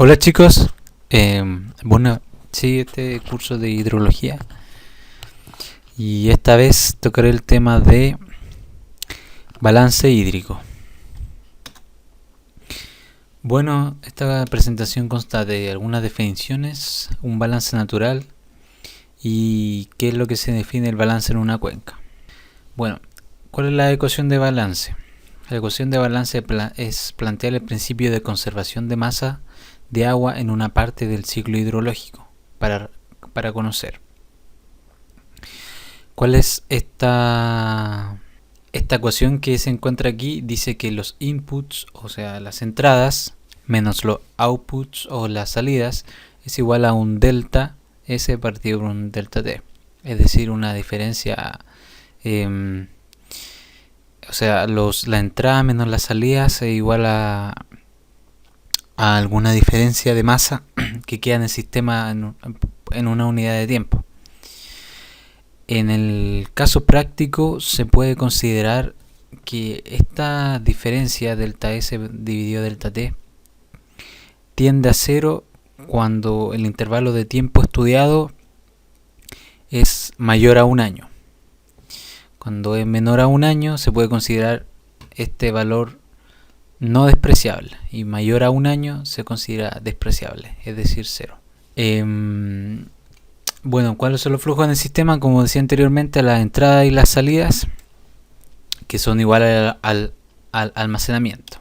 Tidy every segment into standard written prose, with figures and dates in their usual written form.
Hola chicos, bueno, sí, este curso de hidrología y esta vez tocaré el tema de balance hídrico. Bueno, esta presentación consta de algunas definiciones, un balance natural y qué es lo que se define el balance en una cuenca. Bueno, ¿cuál es la ecuación de balance? La ecuación de balance es plantear el principio de conservación de masa de agua en una parte del ciclo hidrológico para conocer cuál es esta ecuación que se encuentra aquí. Dice que los inputs, o sea las entradas, menos los outputs o las salidas, es igual a un delta S partido por un delta T, es decir, una diferencia, o sea, la entrada menos las salidas es igual a alguna diferencia de masa que queda en el sistema en una unidad de tiempo. En el caso práctico se puede considerar que esta diferencia delta S dividido delta T tiende a cero cuando el intervalo de tiempo estudiado es mayor a un año. Cuando es menor a un año se puede considerar este valor no despreciable, y mayor a un año se considera despreciable, es decir, cero. Bueno, ¿cuáles son los flujos en el sistema? Como decía anteriormente, las entradas y las salidas, que son iguales al almacenamiento.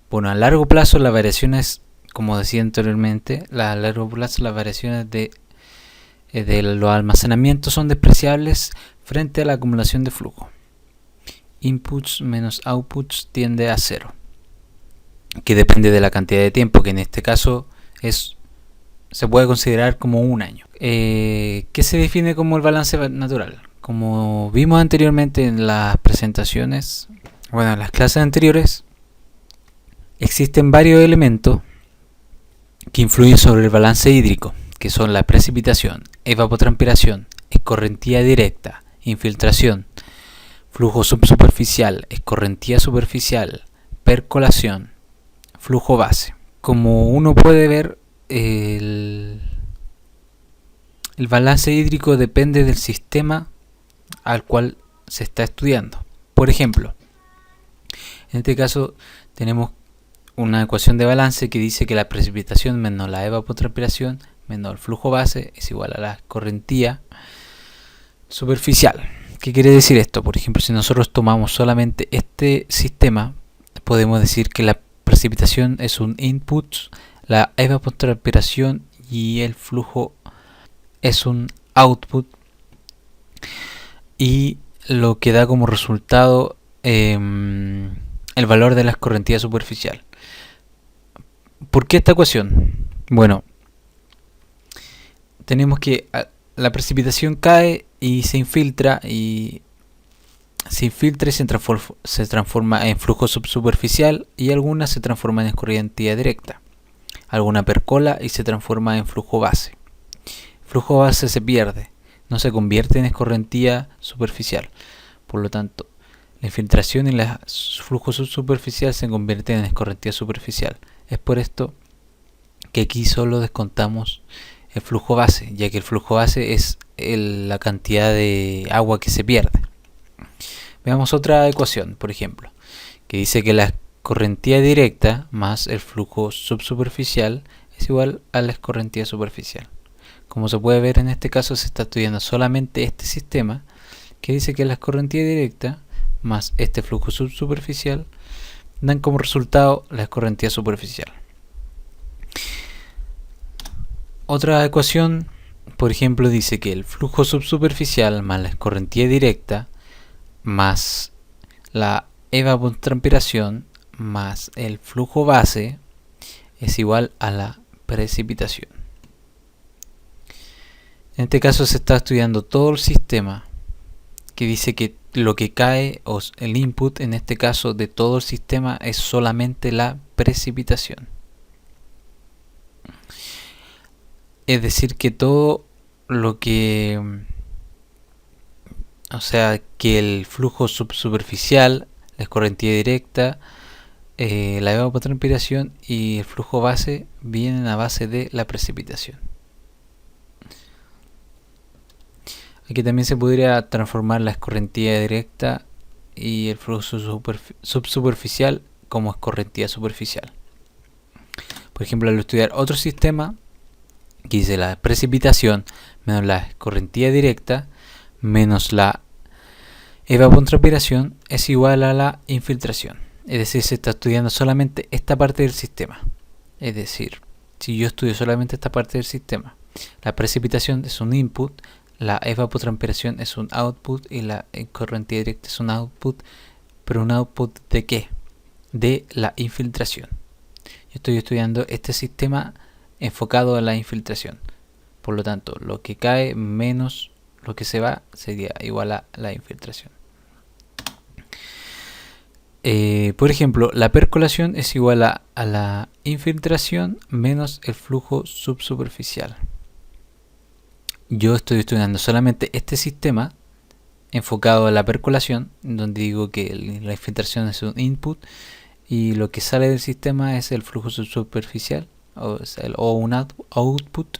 Bueno, a largo plazo las variaciones, como decía anteriormente, a largo plazo las variaciones de los almacenamientos son despreciables frente a la acumulación de flujo. Inputs menos outputs tiende a cero, que depende de la cantidad de tiempo, que en este caso se puede considerar como un año. ¿Qué se define como el balance natural? Como vimos anteriormente en las presentaciones, bueno, en las clases anteriores, existen varios elementos que influyen sobre el balance hídrico, que son la precipitación, evapotranspiración, escorrentía directa, infiltración, flujo subsuperficial, escorrentía superficial, percolación, flujo base. Como uno puede ver, el balance hídrico depende del sistema al cual se está estudiando. Por ejemplo, en este caso tenemos una ecuación de balance que dice que la precipitación menos la evapotranspiración menos el flujo base es igual a la escorrentía superficial. ¿Qué quiere decir esto? Por ejemplo, si nosotros tomamos solamente este sistema, podemos decir que la precipitación es un input, la evapotranspiración y el flujo es un output, y lo que da como resultado el valor de la escorrentía superficial. ¿Por qué esta ecuación? Bueno, tenemos que la precipitación cae y se infiltra y se transforma en flujo subsuperficial, y algunas se transforman en escorrentía directa. Alguna percola y se transforma en flujo base. Flujo base se pierde, no se convierte en escorrentía superficial. Por lo tanto, la infiltración y el flujo subsuperficial se convierten en escorrentía superficial. Es por esto que aquí solo descontamos el flujo base, ya que el flujo base es la cantidad de agua que se pierde. Veamos otra ecuación, por ejemplo, que dice que la escorrentía directa más el flujo subsuperficial es igual a la escorrentía superficial. Como se puede ver, en este caso se está estudiando solamente este sistema, que dice que la escorrentía directa más este flujo subsuperficial dan como resultado la escorrentía superficial. Otra ecuación, por ejemplo, dice que el flujo subsuperficial más la escorrentía directa más la evapotranspiración más el flujo base es igual a la precipitación. En este caso se está estudiando todo el sistema, que dice que lo que cae, o el input en este caso de todo el sistema, es solamente la precipitación. Es decir, que todo lo que, o sea, que el flujo subsuperficial, la escorrentía directa, la evapotranspiración y el flujo base vienen a base de la precipitación. Aquí también se podría transformar la escorrentía directa y el flujo subsuperficial como escorrentía superficial. Por ejemplo, al estudiar otro sistema que dice la precipitación menos la escorrentía directa menos la evapotranspiración es igual a la infiltración. Es decir, se está estudiando solamente esta parte del sistema. Es decir, si yo estudio solamente esta parte del sistema, la precipitación es un input, la evapotranspiración es un output y la escorrentía directa es un output. ¿Pero un output de qué? De la infiltración. Yo estoy estudiando este sistema enfocado a la infiltración. Por lo tanto, lo que cae menos lo que se va sería igual a la infiltración. Por ejemplo, la percolación es igual a la infiltración menos el flujo subsuperficial. Yo estoy estudiando solamente este sistema enfocado a la percolación, donde digo que la infiltración es un input y lo que sale del sistema es el flujo subsuperficial o un output,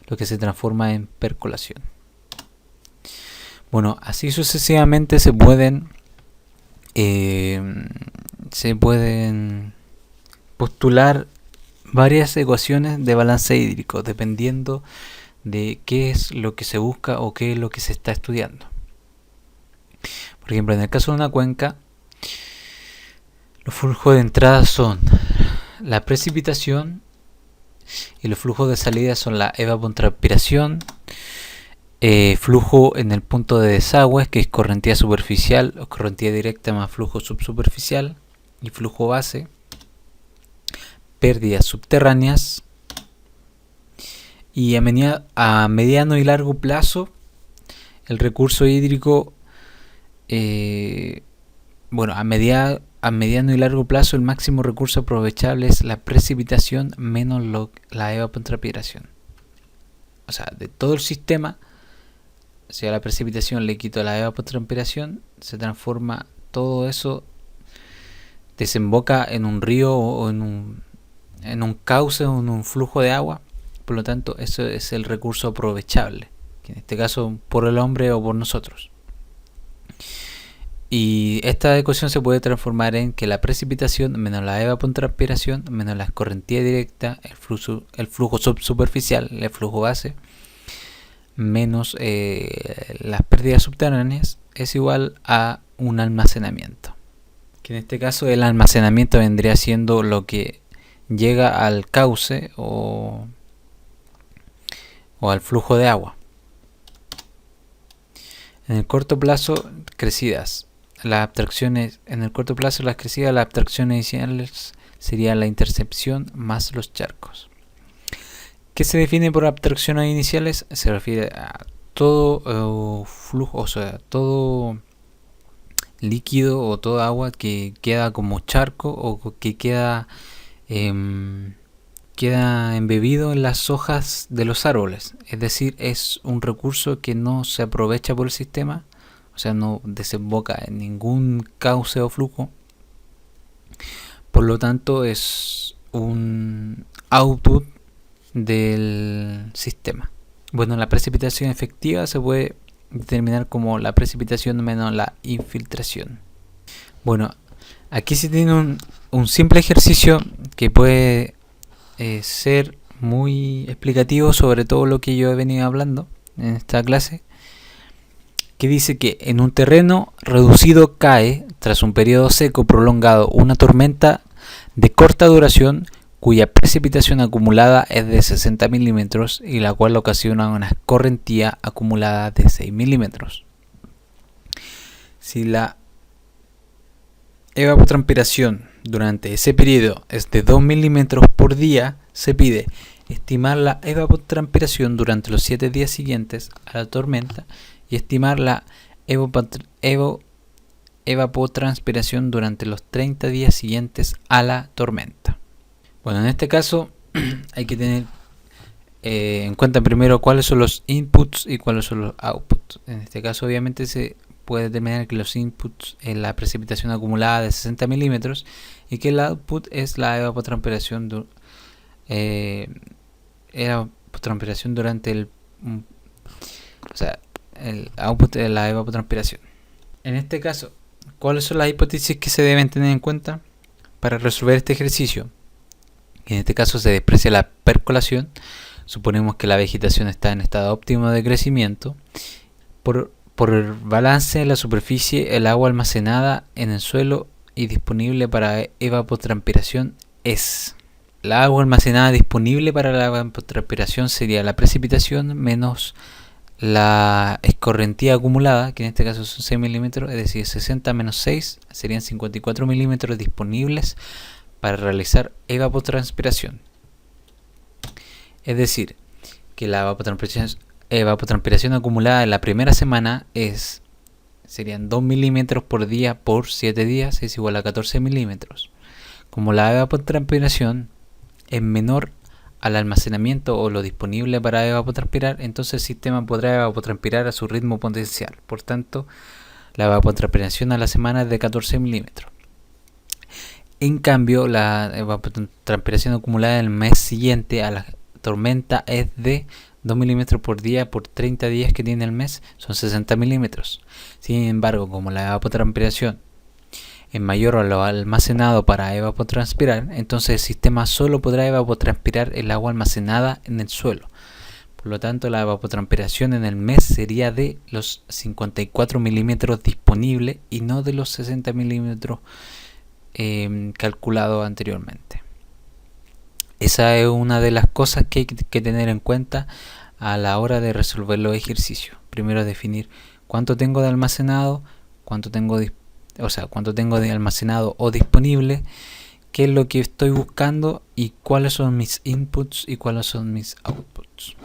lo que se transforma en percolación. Bueno, así sucesivamente se pueden postular varias ecuaciones de balance hídrico dependiendo de qué es lo que se busca o qué es lo que se está estudiando. Por ejemplo, en el caso de una cuenca, los flujos de entrada son la precipitación y los flujos de salida son la evapotranspiración, flujo en el punto de desagüe, que es correntía superficial o correntía directa más flujo subsuperficial, y flujo base, pérdidas subterráneas. Y a mediano y largo plazo, el recurso hídrico, a mediano y largo plazo, el máximo recurso aprovechable es la precipitación menos la evapotranspiración. O sea, de todo el sistema, si a la precipitación le quito la evapotranspiración, se transforma todo eso, desemboca en un río o en un cauce o en un flujo de agua. Por lo tanto, eso es el recurso aprovechable, que en este caso por el hombre o por nosotros. Y esta ecuación se puede transformar en que la precipitación menos la evapotranspiración menos la escorrentía directa, el flujo subsuperficial, el flujo base, menos las pérdidas subterráneas es igual a un almacenamiento. Que en este caso el almacenamiento vendría siendo lo que llega al cauce o al flujo de agua. En el corto plazo, crecidas. Las abstracciones, en el corto plazo, las crecidas, las abstracciones iniciales sería la intercepción más los charcos. ¿Qué se define por abstracciones iniciales? Se refiere a todo flujo, o sea, todo líquido o toda agua que queda como charco o que queda embebido en las hojas de los árboles. Es decir, es un recurso que no se aprovecha por el sistema, o sea, no desemboca en ningún cauce o flujo. Por lo tanto, es un output del sistema. Bueno, la precipitación efectiva se puede determinar como la precipitación menos la infiltración. Bueno, aquí se tiene un simple ejercicio que puede ser muy explicativo sobre todo lo que yo he venido hablando en esta clase, que dice que en un terreno reducido cae, tras un periodo seco prolongado, una tormenta de corta duración cuya precipitación acumulada es de 60 milímetros y la cual ocasiona una escorrentía acumulada de 6 milímetros. Si la evapotranspiración durante ese periodo es de 2 milímetros por día, se pide estimar la evapotranspiración durante los 7 días siguientes a la tormenta y estimar la evapotranspiración durante los 30 días siguientes a la tormenta. Bueno, en este caso hay que tener en cuenta primero cuáles son los inputs y cuáles son los outputs. En este caso obviamente se puede determinar que los inputs es la precipitación acumulada de 60 milímetros y que el output es la evapotranspiración durante el output de la evapotranspiración. En este caso, ¿cuáles son las hipótesis que se deben tener en cuenta para resolver este ejercicio? En este caso se desprecia la percolación. Suponemos que la vegetación está en estado óptimo de crecimiento. Por el balance de la superficie, el agua almacenada en el suelo y disponible para evapotranspiración es... La agua almacenada disponible para la evapotranspiración sería la precipitación menos la escorrentía acumulada, que en este caso son 6 milímetros, es decir, 60 menos 6 serían 54 milímetros disponibles para realizar evapotranspiración. Es decir, que la evapotranspiración acumulada en la primera semana serían 2 milímetros por día por 7 días, es igual a 14 milímetros. Como la evapotranspiración es menor al almacenamiento o lo disponible para evapotranspirar, entonces el sistema podrá evapotranspirar a su ritmo potencial. Por tanto, la evapotranspiración a la semana es de 14 milímetros. En cambio, la evapotranspiración acumulada en el mes siguiente a la tormenta es de 2 milímetros por día por 30 días que tiene el mes, son 60 milímetros. Sin embargo, como la evapotranspiración es mayor a lo almacenado para evapotranspirar, entonces el sistema solo podrá evapotranspirar el agua almacenada en el suelo. Por lo tanto, la evapotranspiración en el mes sería de los 54 milímetros disponibles y no de los 60 milímetros calculados anteriormente. Esa es una de las cosas que hay que tener en cuenta a la hora de resolver los ejercicios. Primero definir cuánto tengo de almacenado, cuánto tengo de almacenado o disponible, qué es lo que estoy buscando y cuáles son mis inputs y cuáles son mis outputs.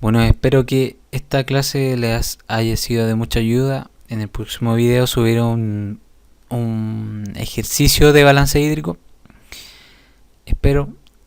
Bueno, espero que esta clase les haya sido de mucha ayuda. En el próximo video subiré un ejercicio de balance hídrico. Espero